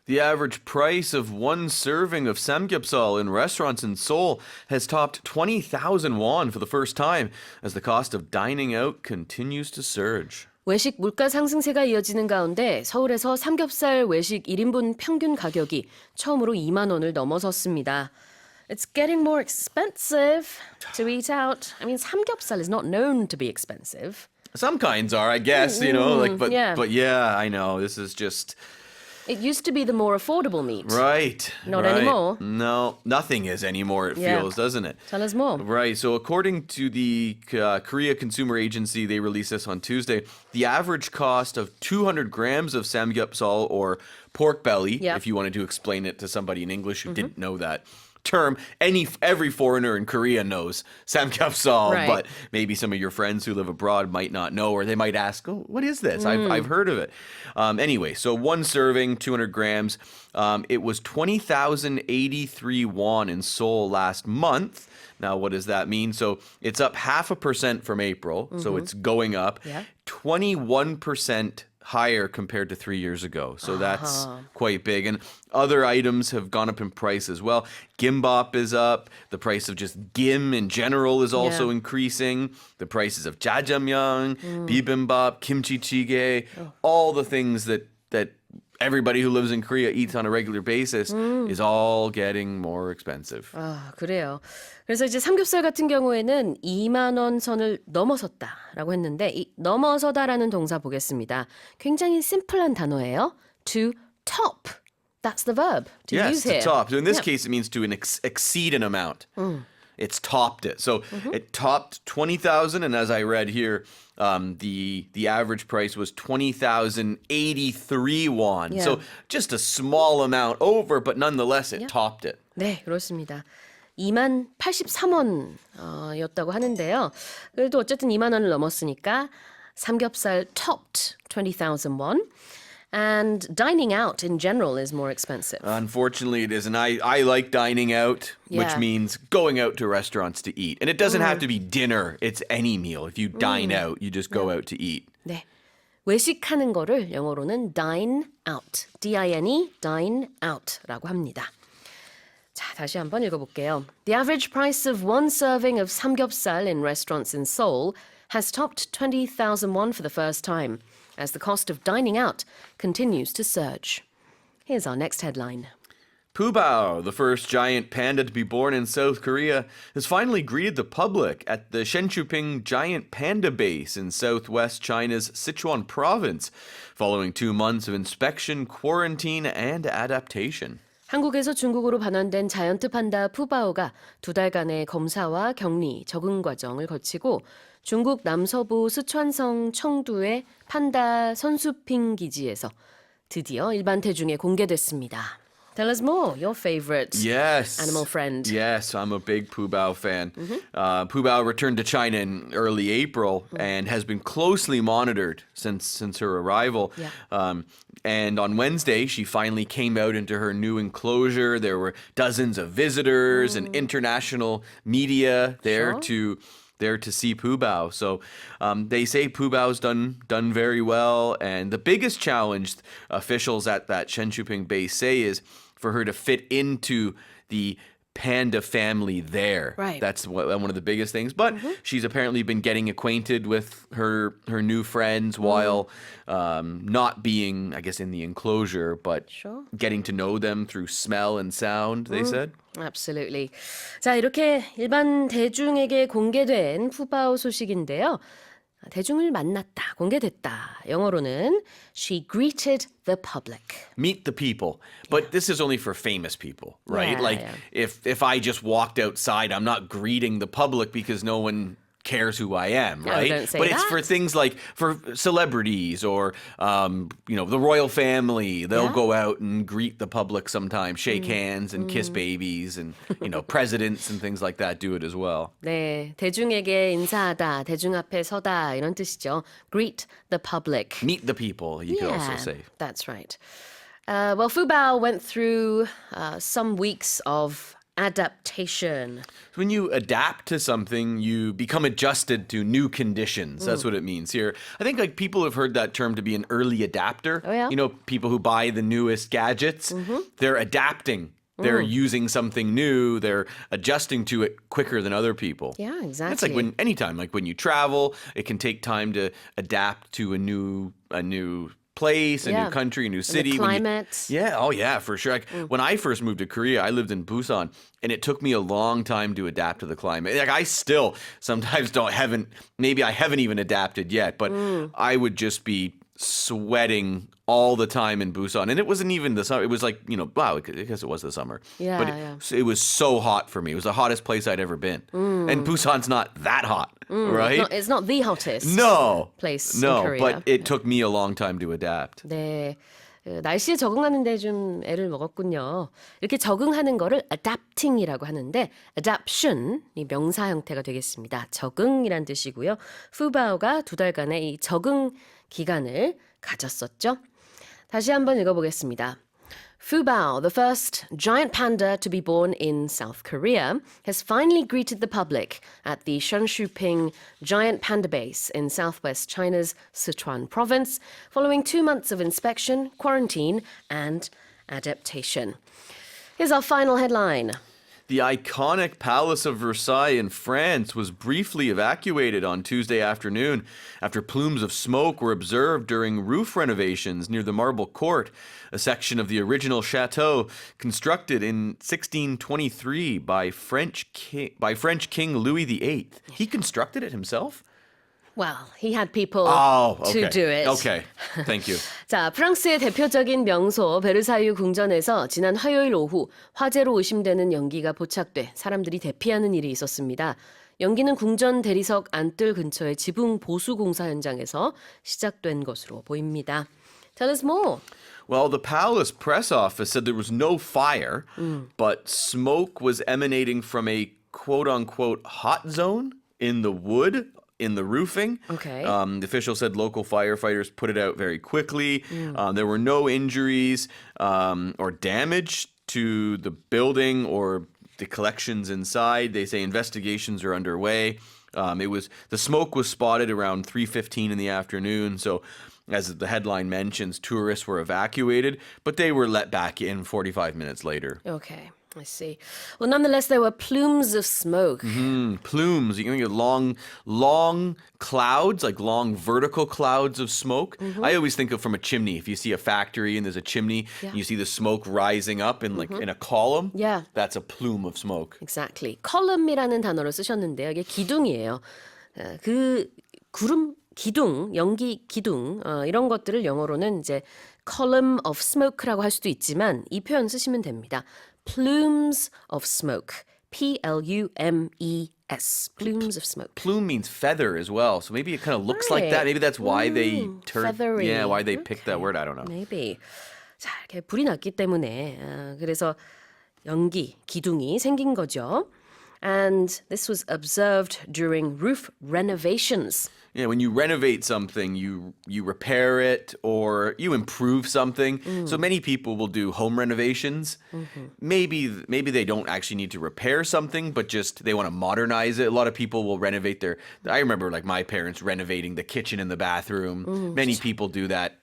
The average price of one serving of samgyeopsal in restaurants in Seoul has topped 20,000 won for the first time as the cost of dining out continues to surge. 외식 물가 상승세가 이어지는 가운데 서울에서 삼겹살 외식 1인분 평균 가격이 처음으로 2만 원을 넘어섰습니다. It's getting more expensive to eat out. I mean, 삼겹살 is not known to be expensive. Some kinds are, I guess, but yeah. but yeah, I know. This is just It used to be the more affordable meat. right. Not right. anymore. No, nothing is anymore, it Yeah. feels, doesn't it? Tell us more. Right. So, according to the Korea Consumer Agency, they released this on Tuesday. The average cost of 200 grams of samgyeopsal or pork belly, Yep. if you wanted to explain it to somebody in English who didn't know that term, every foreigner in Korea knows samgyeopsal, Right. but maybe some of your friends who live abroad might not know, or they might ask, "Oh, what is this? I've heard of it." Anyway, so one serving, 200 grams. It was 20,083 won in Seoul last month. Now, what does that mean? So it's up 0.5% from April, so it's going up. Yeah. 21% higher compared to 3 years ago. So that's quite big. And other items have gone up in price as well. Gimbap is up. The price of just gim in general is also Yeah. increasing. The prices of jjajangmyeon, bibimbap, kimchi jjigae, all the things that everybody who lives in Korea eats on a regular basis is all getting more expensive. 아, 그래요. 그래서 이제 삼겹살 같은 경우에는 2만 원 선을 넘어섰다라고 했는데 이 넘어서다라는 동사 보겠습니다. 굉장히 심플한 단어예요. To top. That's the verb to Yes, use to here. top. So in this Yeah. case, it means to exceed an amount. It's topped it. So it topped 20,000, and as I read here, the average price was 20,083 won. Yeah. So just a small amount over, but nonetheless, it topped it. 네, 그렇습니다. 2만 83원 였다고 하는데요. 그래도 어쨌든 2만 원을 넘었으니까 삼겹살 topped 20,000 won. And dining out in general is more expensive. Unfortunately, it is. And I like dining out, which Yeah. means going out to restaurants to eat. And it doesn't have to be dinner. It's any meal. If you dine out, you just go out to eat. 네. 외식하는 거를 영어로는 dine out. D-I-N-E, dine out라고 합니다. 자, 다시 한번 읽어볼게요. The average price of one serving of samgyeopsal in restaurants in Seoul has topped 20,000 won for the first time as the cost of dining out continues to surge. Here's our next headline. Pooh Bao, the first giant panda to be born in South Korea, has finally greeted the public at the Shenchuping Giant Panda Base in southwest China's Sichuan province, following 2 months of inspection, quarantine, and adaptation. 한국에서 중국으로 반환된 자이언트 판다 푸바오가 2달간의 검사와 격리, 적응 과정을 거치고 중국 남서부 스촨성 청두의 판다 선수핑 기지에서 드디어 일반 대중에 공개됐습니다. Tell us more, your favorite Yes. animal friend. Yes, I'm a big Pooh Bao fan. Pooh Bao returned to China in early April and has been closely monitored since her arrival. Yeah. And on Wednesday, she finally came out into her new enclosure. There were dozens of visitors and international media there to see Pooh Bao. So they say Pooh Bao's done very well. And the biggest challenge officials at that Shenchuping base say is for her to fit into the panda family there. Right. That's one of the biggest things. But she's apparently been getting acquainted with her new friends while not being, I guess, in the enclosure, but Sure. getting to know them through smell and sound, they said. Absolutely. 자, 이렇게 일반 대중에게 공개된 푸바오 소식인데요. 대중을 만났다, 공개됐다. 영어로는 she greeted the public. Meet the people. But this is only for famous people, right? Yeah, like yeah. if I just walked outside, I'm not greeting the public because no one cares who I am, No, right? don't say but it's that. for things like for celebrities or the royal family. They'll Yeah. go out and greet the public sometimes, shake hands and kiss babies, and presidents and things like that do it as well. 네, 대중에게 인사하다, 대중 앞에 서다 이런 뜻이죠. Greet the public. Meet the people, you could also say. That's right. Well, Fu Bao went through some weeks of adaptation. When you adapt to something, you become adjusted to new conditions. That's what it means here. I think like people have heard that term to be an early adapter. Oh, yeah? You know, people who buy the newest gadgets, they're adapting. They're using something new. They're adjusting to it quicker than other people. Yeah, exactly. It's like anytime, like when you travel, it can take time to adapt to a new place, a new country, a new city. The climate. For sure. Like when I first moved to Korea, I lived in Busan, and it took me a long time to adapt to the climate. Like I still sometimes maybe I haven't even adapted yet, but I would just be sweating all the time in Busan. And it wasn't even the summer. It was like, I guess it was the summer. Yeah, but it was so hot for me. It was the hottest place I'd ever been. And Busan's not that hot, right? It's not the hottest place in Korea. But it took me a long time to adapt. 네. 날씨에 적응하는데 좀 애를 먹었군요. 이렇게 적응하는 거를 adapting이라고 하는데 adaption이 명사 형태가 되겠습니다. 적응이란 뜻이고요. 푸바오가 2달간의 이 적응 기간을 가졌었죠. 다시 한번 읽어보겠습니다. Fubao, the first giant panda to be born in South Korea, has finally greeted the public at the Shunshuping Giant Panda Base in southwest China's Sichuan province, following 2 months of inspection, quarantine, and adaptation. Here's our final headline. The iconic Palace of Versailles in France was briefly evacuated on Tuesday afternoon after plumes of smoke were observed during roof renovations near the Marble Court, a section of the original chateau constructed in 1623 by French King Louis VIII. He constructed it himself? Well, he had people to do it. Okay, thank you. 자, 프랑스의 대표적인 명소 베르사유 궁전에서 지난 화요일 오후 화재로 의심되는 연기가 포착돼 사람들이 대피하는 일이 있었습니다. 연기는 궁전 대리석 안뜰 근처의 지붕 보수 공사 현장에서 시작된 것으로 보입니다. Tell us more. Well, the palace press office said there was no fire, but smoke was emanating from a quote-unquote hot zone in the wood in the roofing. Okay. The official said local firefighters put it out very quickly. There were no injuries or damage to the building or the collections inside. They say investigations are underway. The smoke was spotted around 3:15 in the afternoon. So, as the headline mentions, tourists were evacuated, but they were let back in 45 minutes later. Okay, I see. Well, nonetheless, there were plumes of smoke. Plumes. You can get long clouds, like long vertical clouds of smoke. I always think of from a chimney. If you see a factory and there's a chimney, and you see the smoke rising up in in a column. Yeah. That's a plume of smoke. Exactly. column이라는 단어를 쓰셨는데요. 이게 기둥이에요. 그 구름 기둥, 연기 기둥 이런 것들을 영어로는 이제 column of smoke라고 할 수도 있지만 이 표현 쓰시면 됩니다. plumes of smoke. P-L-U-M-E-S. plumes of smoke. Plume means feather as well, so maybe it kind of looks like that. Maybe that's why they feathery. why they picked that word. I don't know. Maybe. 자, 이렇게 불이 났기 때문에 그래서 연기, 기둥이 생긴 거죠. And this was observed during roof renovations. Yeah, when you renovate something, you repair it or you improve something. So many people will do home renovations. Maybe they don't actually need to repair something, but just they want to modernize it. A lot of people will renovate I remember like my parents renovating the kitchen and the bathroom. Many people do that.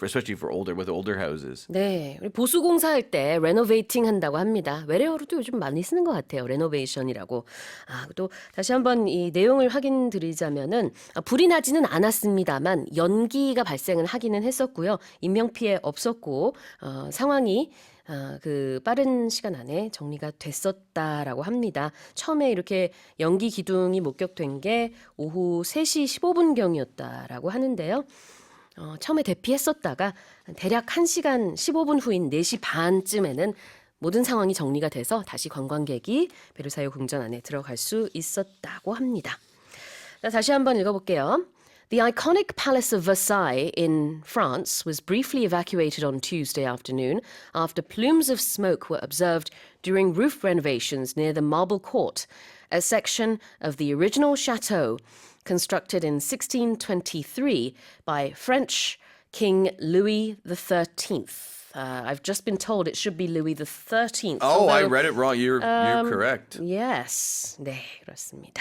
Especially with older houses. 네, 우리 보수공사할 때 renovating 한다고 합니다. 외래어로도 요즘 많이 쓰는 것 같아요. renovation이라고. 또 다시 한번 이 내용을 확인드리자면은 불이 나지는 않았습니다만 연기가 발생은 하기는 했었고요. 인명피해 없었고 상황이 그 빠른 시간 안에 정리가 됐었다라고 합니다. 처음에 이렇게 연기 기둥이 목격된 게 오후 3시 15분경이었다라고 하는데요. 처음에 대피했었다가 대략 1시간 15분 후인 4시 반쯤에는 모든 상황이 정리가 돼서 다시 관광객이 베르사유 궁전 안에 들어갈 수 있었다고 합니다. 자, 다시 한번 읽어볼게요. The iconic Palace of Versailles in France was briefly evacuated on Tuesday afternoon after plumes of smoke were observed during roof renovations near the Marble Court, a section of the original chateau constructed in 1623 by French King Louis XIII. I've just been told it should be Louis the 13th. Oh, I read it wrong. You're correct. Yes. 네, 그렇습니다.